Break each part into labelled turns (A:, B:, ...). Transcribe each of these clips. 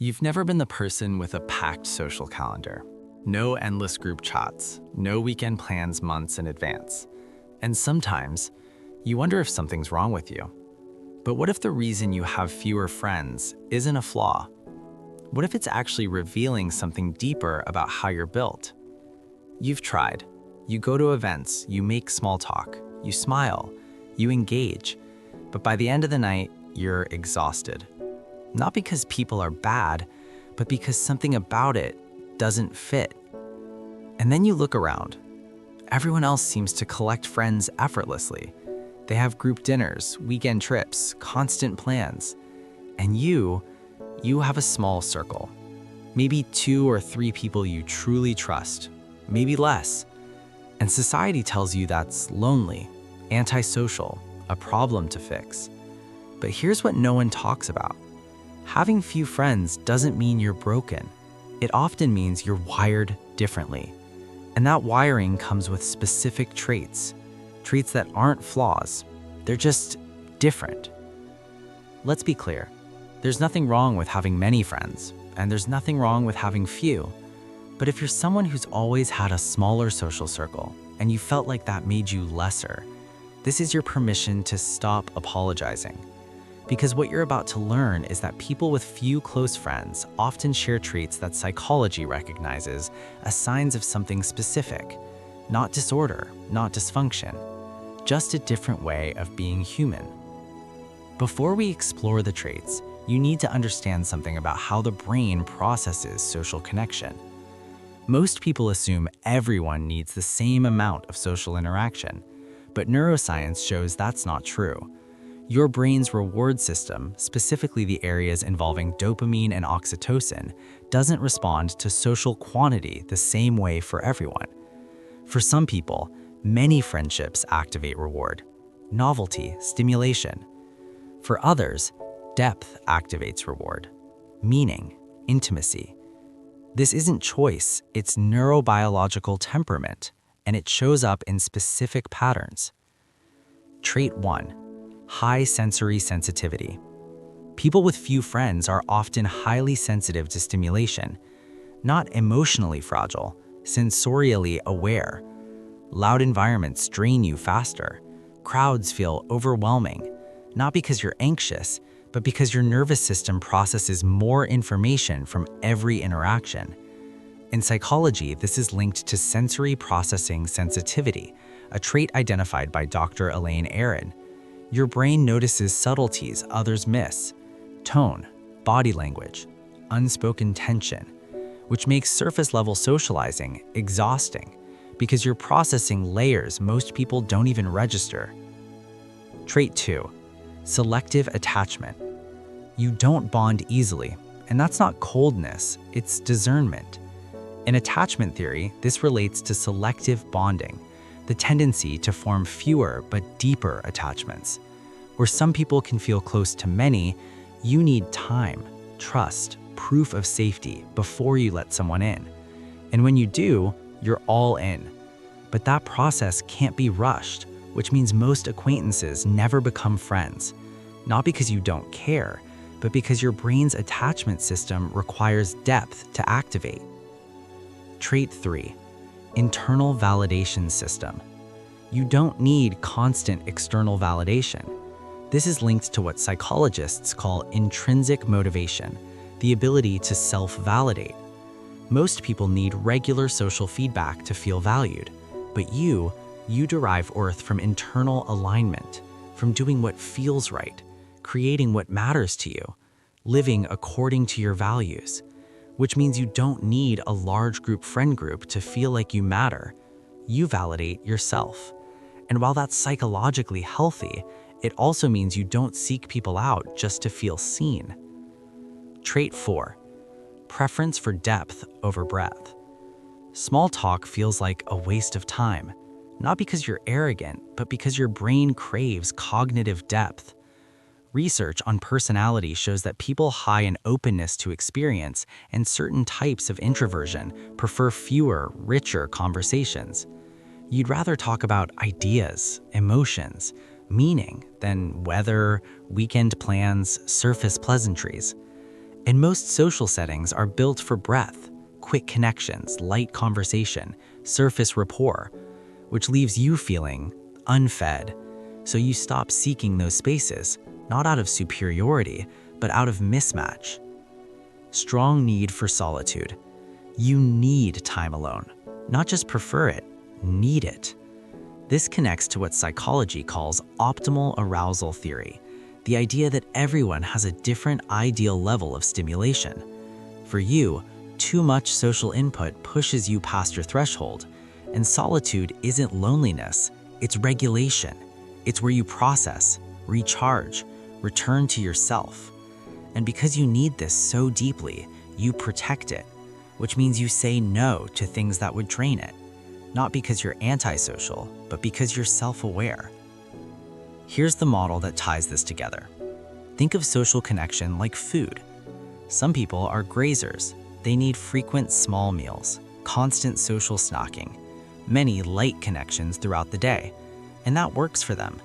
A: You've never been the person with a packed social calendar. No endless group chats, no weekend plans months in advance. And sometimes, you wonder if something's wrong with you. But what if the reason you have fewer friends isn't a flaw? What if it's actually revealing something deeper about how you're built? You've tried. You go to events, you make small talk, you smile, you engage. But by the end of the night, you're exhausted. Not because people are bad, but because something about it doesn't fit. And then you look around. Everyone else seems to collect friends effortlessly. They have group dinners, weekend trips, constant plans. And you have a small circle. Maybe 2 or 3 people you truly trust, maybe less. And society tells you that's lonely, antisocial, a problem to fix. But here's what no one talks about. Having few friends doesn't mean you're broken. It often means you're wired differently. And that wiring comes with specific traits that aren't flaws. They're just different. Let's be clear. There's nothing wrong with having many friends, and there's nothing wrong with having few. But if you're someone who's always had a smaller social circle, and you felt like that made you lesser, this is your permission to stop apologizing. Because what you're about to learn is that people with few close friends often share traits that psychology recognizes as signs of something specific, not disorder, not dysfunction, just a different way of being human. Before we explore the traits, you need to understand something about how the brain processes social connection. Most people assume everyone needs the same amount of social interaction, but neuroscience shows that's not true. Your brain's reward system, specifically the areas involving dopamine and oxytocin, doesn't respond to social quantity the same way for everyone. For some people, many friendships activate reward, novelty, stimulation. For others, depth activates reward, meaning, intimacy. This isn't choice, it's neurobiological temperament, and it shows up in specific patterns. Trait 1. High sensory sensitivity. People with few friends are often highly sensitive to stimulation, not emotionally fragile, sensorially aware. Loud environments drain you faster. Crowds feel overwhelming, not because you're anxious, but because your nervous system processes more information from every interaction. In psychology, this is linked to sensory processing sensitivity, a trait identified by Dr. Elaine Aron. Your brain notices subtleties others miss: tone, body language, unspoken tension, which makes surface-level socializing exhausting because you're processing layers most people don't even register. Trait 2. Selective attachment. You don't bond easily, and that's not coldness, it's discernment. In attachment theory, this relates to selective bonding, the tendency to form fewer but deeper attachments. Where some people can feel close to many, you need time, trust, proof of safety before you let someone in. And when you do, you're all in. But that process can't be rushed, which means most acquaintances never become friends. Not because you don't care, but because your brain's attachment system requires depth to activate. Trait 3. Internal validation system. You don't need constant external validation. This is linked to what psychologists call intrinsic motivation, the ability to self-validate. Most people need regular social feedback to feel valued, but you derive worth from internal alignment, from doing what feels right, creating what matters to you, living according to your values, which means you don't need a large friend group to feel like you matter. You validate yourself. And while that's psychologically healthy, it also means you don't seek people out just to feel seen. Trait 4. Preference for depth over breadth. Small talk feels like a waste of time, not because you're arrogant, but because your brain craves cognitive depth. Research on personality shows that people high in openness to experience and certain types of introversion prefer fewer, richer conversations. You'd rather talk about ideas, emotions, meaning than weather, weekend plans, surface pleasantries. And most social settings are built for breadth, quick connections, light conversation, surface rapport, which leaves you feeling unfed. So you stop seeking those spaces, not out of superiority, but out of mismatch. Strong need for solitude. You need time alone, not just prefer it, need it. This connects to what psychology calls optimal arousal theory, the idea that everyone has a different ideal level of stimulation. For you, too much social input pushes you past your threshold, and solitude isn't loneliness, it's regulation. It's where you process, recharge, return to yourself. And because you need this so deeply, you protect it, which means you say no to things that would drain it, not because you're antisocial, but because you're self-aware. Here's the model that ties this together. Think of social connection like food. Some people are grazers. They need frequent small meals, constant social snacking, many light connections throughout the day, and that works for them.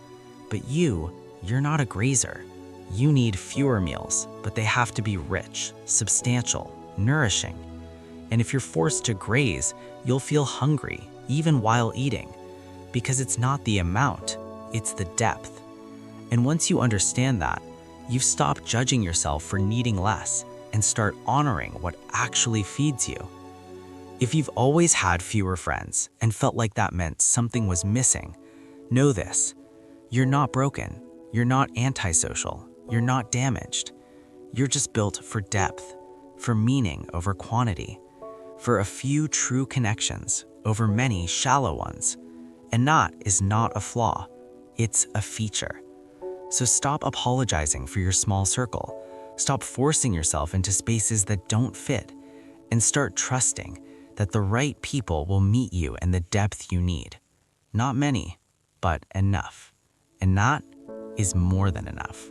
A: But you're not a grazer. You need fewer meals, but they have to be rich, substantial, nourishing. And if you're forced to graze, you'll feel hungry, even while eating, because it's not the amount, it's the depth. And once you understand that, you've stopped judging yourself for needing less and start honoring what actually feeds you. If you've always had fewer friends and felt like that meant something was missing, know this: you're not broken, you're not antisocial, you're not damaged. You're just built for depth, for meaning over quantity, for a few true connections over many shallow ones. And that is not a flaw, it's a feature. So stop apologizing for your small circle, stop forcing yourself into spaces that don't fit, and start trusting that the right people will meet you in the depth you need. Not many, but enough. And that is more than enough.